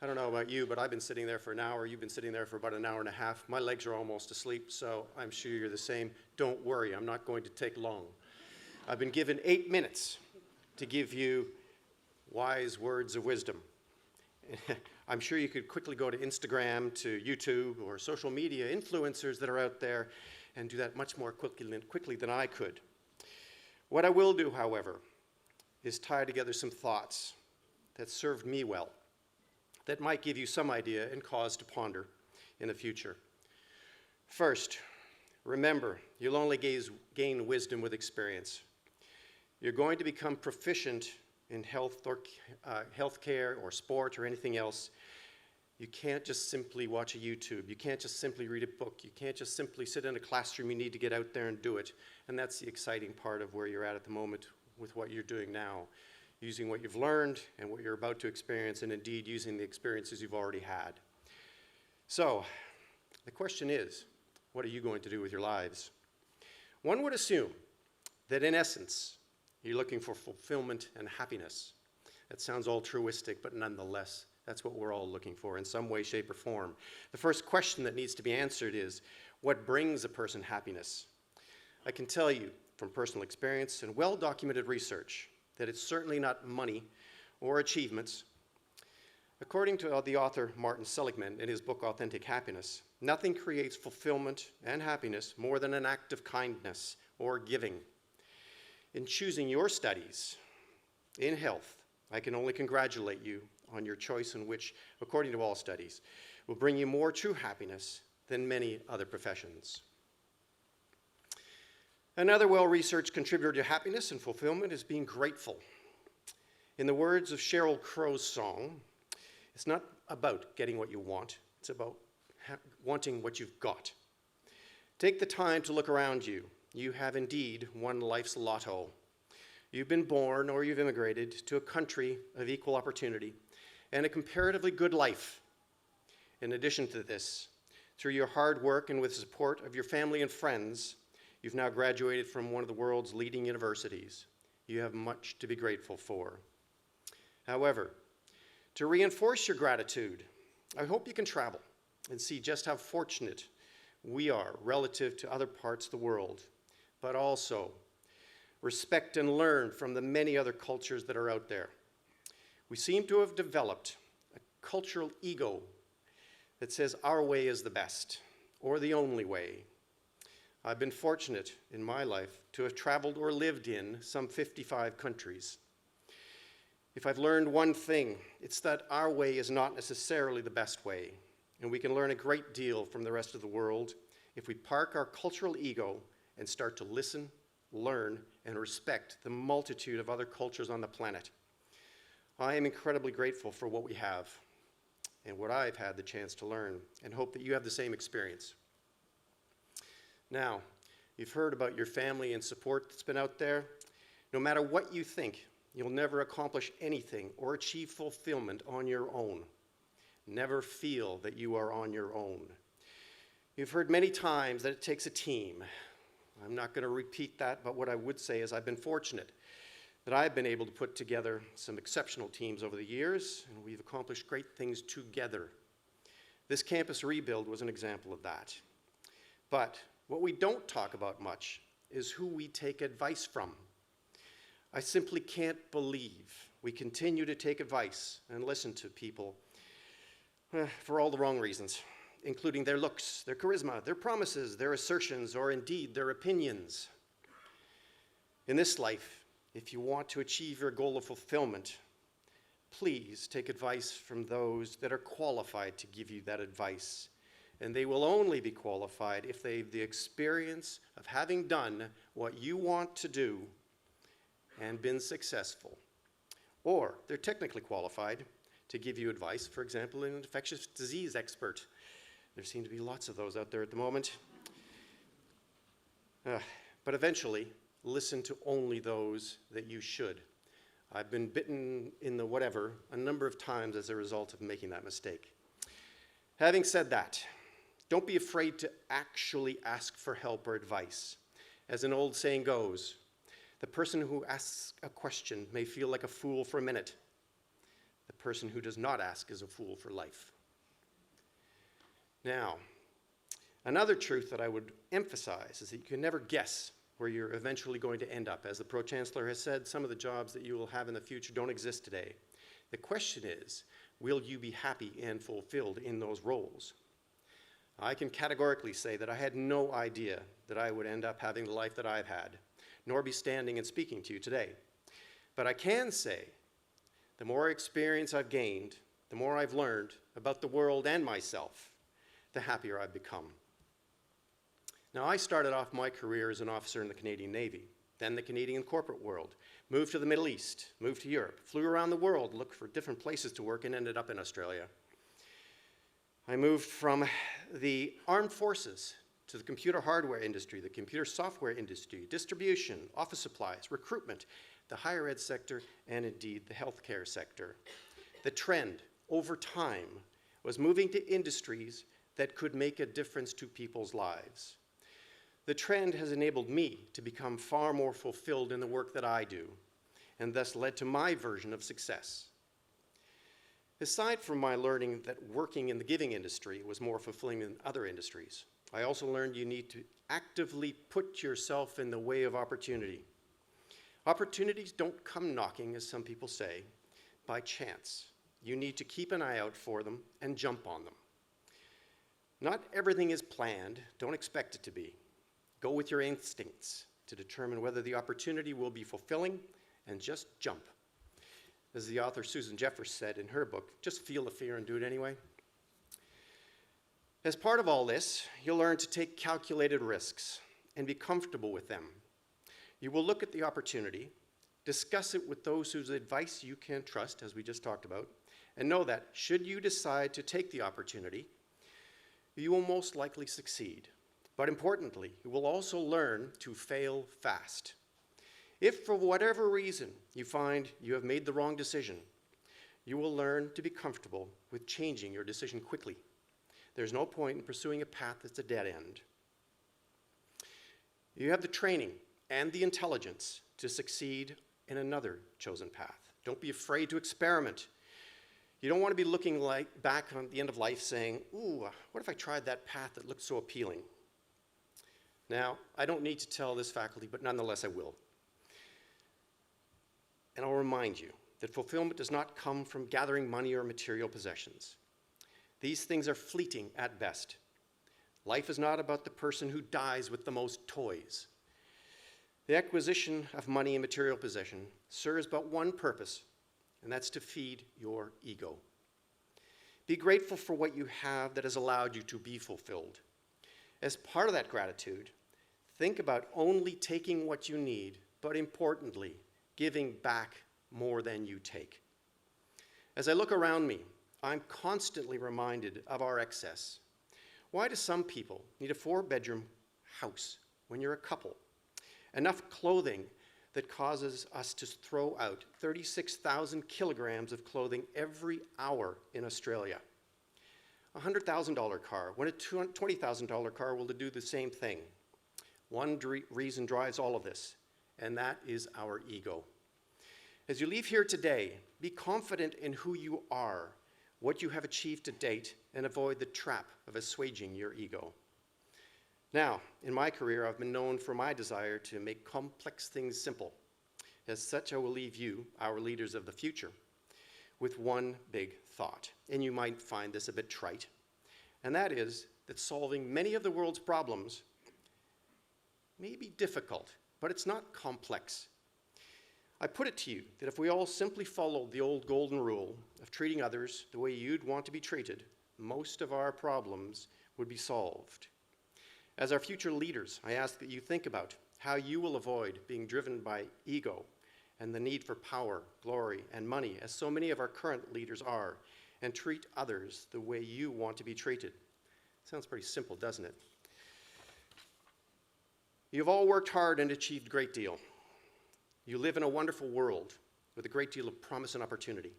I don't know about you, but I've been sitting there for an hour. You've been sitting there for about an hour and a half. My legs are almost asleep, so I'm sure you're the same. Don't worry, I'm not going to take long. I've been given 8 minutes to give you wise words of wisdom. I'm sure you could quickly go to Instagram, to YouTube, or social media influencers that are out there and do that much more quickly than I could. What I will do, however, is tie together some thoughts that served me well, that might give you some idea and cause to ponder in the future. First, remember, you'll only gain wisdom with experience. You're going to become proficient in healthcare or sport or anything else. You can't just simply watch a YouTube. You can't just simply read a book. You can't just simply sit in a classroom. You need to get out there and do it. And that's the exciting part of where you're at the moment with what you're doing now. Using what you've learned and what you're about to experience, and indeed using the experiences you've already had. So, the question is, what are you going to do with your lives? One would assume that in essence, you're looking for fulfillment and happiness. That sounds altruistic, but nonetheless, that's what we're all looking for in some way, shape, or form. The first question that needs to be answered is, what brings a person happiness? I can tell you from personal experience and well-documented research that it's certainly not money or achievements. According to the author Martin Seligman in his book Authentic Happiness, nothing creates fulfillment and happiness more than an act of kindness or giving. In choosing your studies in health, I can only congratulate you on your choice in which, according to all studies, will bring you more true happiness than many other professions. Another well-researched contributor to happiness and fulfillment is being grateful. In the words of Sheryl Crow's song, it's not about getting what you want, it's about wanting what you've got. Take the time to look around you. You have indeed won life's lotto. You've been born or you've immigrated to a country of equal opportunity and a comparatively good life. In addition to this, through your hard work and with the support of your family and friends, you've now graduated from one of the world's leading universities. You have much to be grateful for. However, to reinforce your gratitude, I hope you can travel and see just how fortunate we are relative to other parts of the world, but also respect and learn from the many other cultures that are out there. We seem to have developed a cultural ego that says our way is the best or the only way. I've been fortunate in my life to have traveled or lived in some 55 countries. If I've learned one thing, it's that our way is not necessarily the best way, and we can learn a great deal from the rest of the world if we park our cultural ego and start to listen, learn, and respect the multitude of other cultures on the planet. I am incredibly grateful for what we have and what I've had the chance to learn, and hope that you have the same experience. Now, you've heard about your family and support that's been out there. No matter what you think, you'll never accomplish anything or achieve fulfillment on your own. Never feel that you are on your own. You've heard many times that it takes a team. I'm not going to repeat that, but what I would say is I've been fortunate that I've been able to put together some exceptional teams over the years, and we've accomplished great things together. This campus rebuild was an example of that. But what we don't talk about much is who we take advice from. I simply can't believe we continue to take advice and listen to people for all the wrong reasons, including their looks, their charisma, their promises, their assertions, or indeed their opinions. In this life, if you want to achieve your goal of fulfillment, please take advice from those that are qualified to give you that advice. And they will only be qualified if they have the experience of having done what you want to do and been successful. Or they're technically qualified to give you advice, for example, an infectious disease expert. There seem to be lots of those out there at the moment. But eventually, listen to only those that you should. I've been bitten in the whatever a number of times as a result of making that mistake. Having said that, don't be afraid to actually ask for help or advice. As an old saying goes, the person who asks a question may feel like a fool for a minute. The person who does not ask is a fool for life. Now, another truth that I would emphasize is that you can never guess where you're eventually going to end up. As the Pro-Chancellor has said, some of the jobs that you will have in the future don't exist today. The question is, will you be happy and fulfilled in those roles? I can categorically say that I had no idea that I would end up having the life that I've had, nor be standing and speaking to you today. But I can say, the more experience I've gained, the more I've learned about the world and myself, the happier I've become. Now, I started off my career as an officer in the Canadian Navy, then the Canadian corporate world, moved to the Middle East, moved to Europe, flew around the world, looked for different places to work, and ended up in Australia. I moved from the armed forces to the computer hardware industry, the computer software industry, distribution, office supplies, recruitment, the higher ed sector, and indeed the healthcare sector. The trend over time was moving to industries that could make a difference to people's lives. The trend has enabled me to become far more fulfilled in the work that I do, and thus led to my version of success. Aside from my learning that working in the giving industry was more fulfilling than other industries, I also learned you need to actively put yourself in the way of opportunity. Opportunities don't come knocking, as some people say, by chance. You need to keep an eye out for them and jump on them. Not everything is planned. Don't expect it to be. Go with your instincts to determine whether the opportunity will be fulfilling, and just jump. As the author Susan Jeffers said in her book, just feel the fear and do it anyway. As part of all this, you'll learn to take calculated risks and be comfortable with them. You will look at the opportunity, discuss it with those whose advice you can trust, as we just talked about, and know that should you decide to take the opportunity, you will most likely succeed. But importantly, you will also learn to fail fast. If for whatever reason you find you have made the wrong decision, you will learn to be comfortable with changing your decision quickly. There's no point in pursuing a path that's a dead end. You have the training and the intelligence to succeed in another chosen path. Don't be afraid to experiment. You don't want to be looking back on the end of life saying, ooh, what if I tried that path that looked so appealing? Now, I don't need to tell this faculty, but nonetheless I will. And I'll remind you that fulfillment does not come from gathering money or material possessions. These things are fleeting at best. Life is not about the person who dies with the most toys. The acquisition of money and material possession serves but one purpose, and that's to feed your ego. Be grateful for what you have that has allowed you to be fulfilled. As part of that gratitude, think about only taking what you need, but importantly, giving back more than you take. As I look around me, I'm constantly reminded of our excess. Why do some people need a 4-bedroom house when you're a couple? Enough clothing that causes us to throw out 36,000 kilograms of clothing every hour in Australia. A $100,000 car, when a $20,000 car will do the same thing. One reason drives all of this, and that is our ego. As you leave here today, be confident in who you are, what you have achieved to date, and avoid the trap of assuaging your ego. Now, in my career, I've been known for my desire to make complex things simple. As such, I will leave you, our leaders of the future, with one big thought. And you might find this a bit trite, and that is that solving many of the world's problems may be difficult, but it's not complex. I put it to you that if we all simply followed the old golden rule of treating others the way you'd want to be treated, most of our problems would be solved. As our future leaders, I ask that you think about how you will avoid being driven by ego and the need for power, glory, and money, as so many of our current leaders are, and treat others the way you want to be treated. Sounds pretty simple, doesn't it? You've all worked hard and achieved a great deal. You live in a wonderful world with a great deal of promise and opportunity.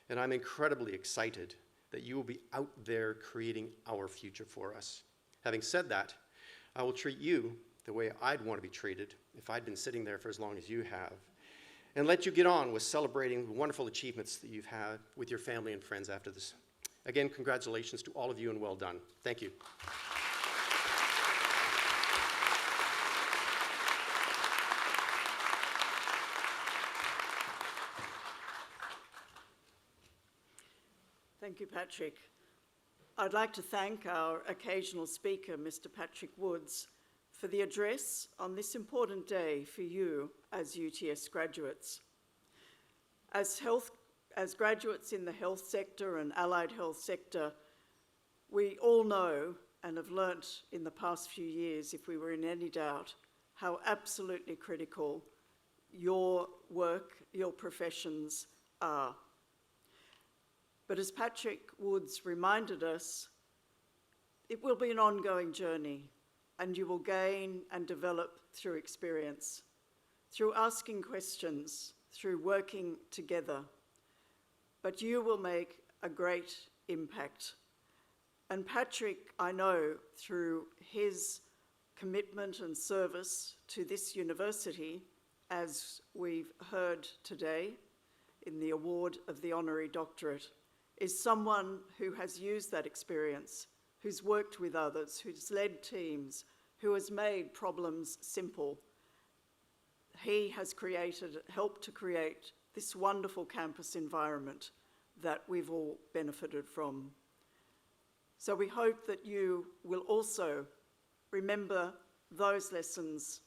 And I'm incredibly excited that you will be out there creating our future for us. Having said that, I will treat you the way I'd want to be treated if I'd been sitting there for as long as you have, and let you get on with celebrating the wonderful achievements that you've had with your family and friends after this. Again, congratulations to all of you and well done. Thank you. Thank you, Patrick. I'd like to thank our occasional speaker, Mr. Patrick Woods, for the address on this important day for you as UTS graduates. As graduates in the health sector and allied health sector, we all know and have learnt in the past few years, if we were in any doubt, how absolutely critical your work, your professions are. But as Patrick Woods reminded us, it will be an ongoing journey, and you will gain and develop through experience, through asking questions, through working together. But you will make a great impact. And Patrick, I know, through his commitment and service to this university, as we've heard today in the award of the honorary doctorate, is someone who has used that experience, who's worked with others, who's led teams, who has made problems simple. He has helped to create this wonderful campus environment that we've all benefited from. So we hope that you will also remember those lessons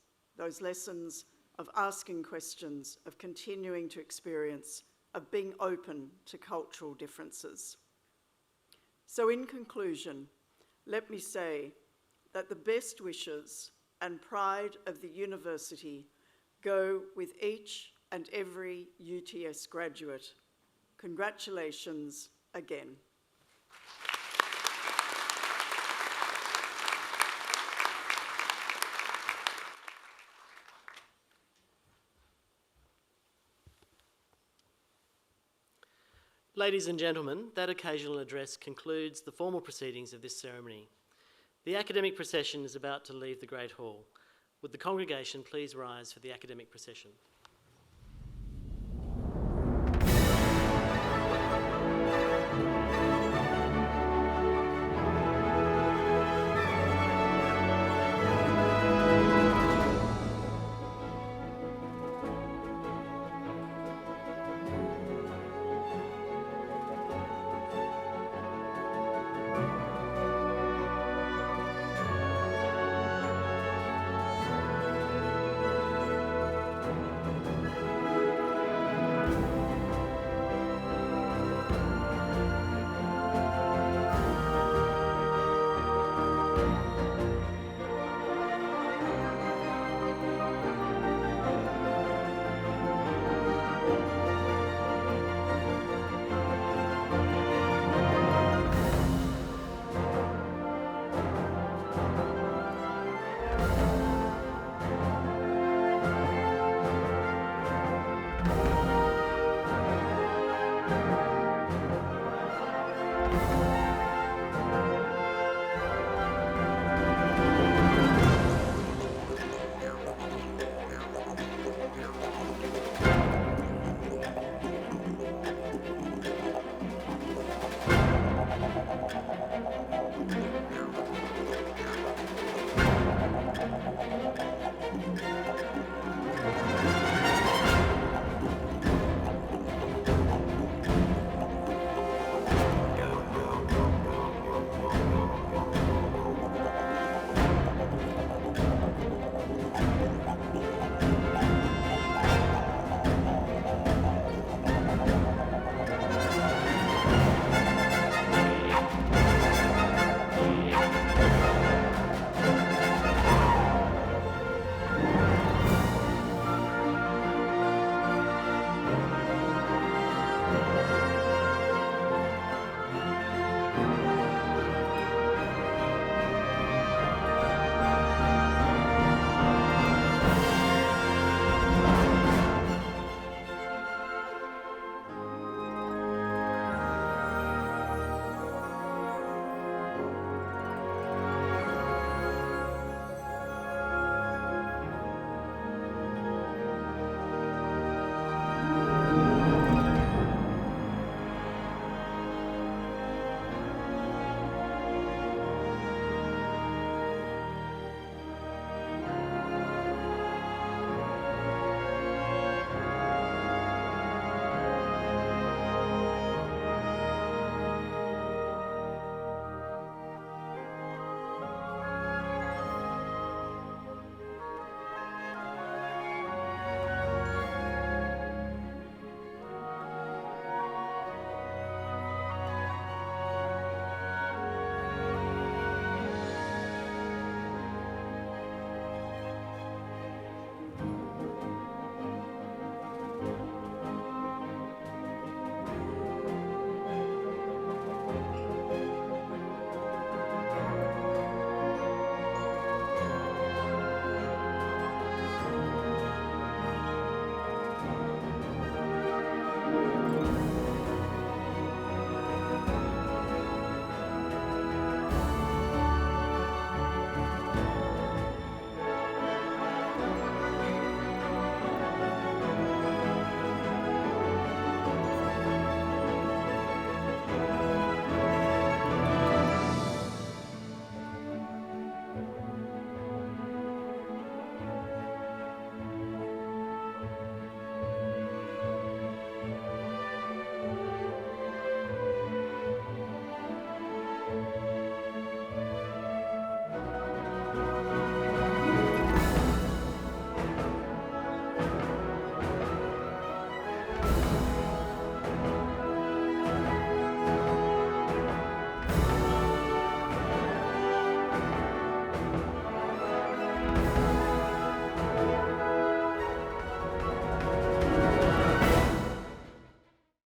of asking questions, of continuing to experience, of being open to cultural differences. So in conclusion, let me say that the best wishes and pride of the university go with each and every UTS graduate. Congratulations again. Ladies and gentlemen, that occasional address concludes the formal proceedings of this ceremony. The academic procession is about to leave the Great Hall. Would the congregation please rise for the academic procession?